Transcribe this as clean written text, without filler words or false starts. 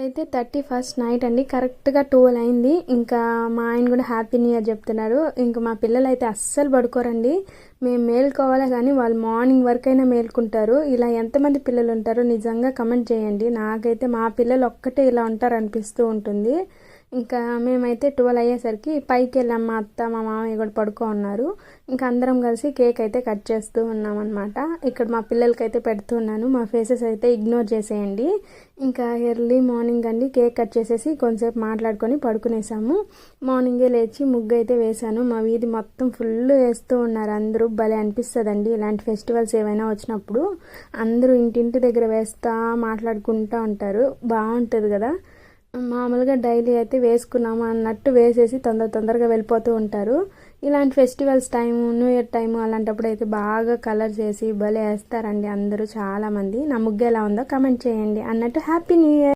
ఇదైతే 31st night అండి. కరెక్ట్‌గా 12 అయింది. ఇంకా మా ఆయన కూడా హ్యాపీ న్యూ ఇయర్ చెప్తున్నారు. ఇంక మా పిల్లలైతే అస్సలు పడుకోరండి. మేము మేలుకోవాలా కానీ వాళ్ళు మార్నింగ్ వరకైనా మేలుకుంటారు. ఇలా ఎంతమంది పిల్లలు ఉంటారో నిజంగా కమెంట్ చేయండి. నాకైతే మా పిల్లలు ఒక్కటే ఇలా ఉంటారు అనిపిస్తూ ఉంటుంది. ఇంకా మేమైతే 12 అయ్యేసరికి పైకి వెళ్ళాం. మా అత్త మా మామయ్య కూడా పడుకో ఉన్నారు. ఇంకా అందరం కలిసి కేక్ అయితే కట్ చేస్తూ ఉన్నామన్నమాట. ఇక్కడ మా పిల్లలకైతే పెడుతూ ఉన్నాను. మా ఫేసెస్ అయితే ఇగ్నోర్ చేసేయండి. ఇంకా ఎర్లీ మార్నింగ్ అండి కేక్ కట్ చేసేసి కొంచెంసేపు మాట్లాడుకొని పడుకునేసాము. మార్నింగే లేచి ముగ్గు అయితే వేశాను. మా వీధి మొత్తం ఫుల్ వేస్తూ ఉన్నారు అందరూ. భలే అనిపిస్తుందండి ఇలాంటి ఫెస్టివల్స్ ఏమైనా వచ్చినప్పుడు. అందరూ ఇంటింటి దగ్గర వేస్తా మాట్లాడుకుంటూ ఉంటారు. బాగుంటుంది కదా. మామూలుగా డైలీ అయితే వేసుకున్నాము అన్నట్టు వేసేసి తొందరగా వెళ్ళిపోతూ ఉంటారు. ఇలాంటి festivals time, new year time అలాంటప్పుడు అయితే బాగా కలర్స్ వేసి భలే వేస్తారండి అందరూ చాలామంది. నా ముగ్గు ఎలా ఉందో కమెంట్ చేయండి. అన్నట్టు హ్యాపీ న్యూ ఇయర్.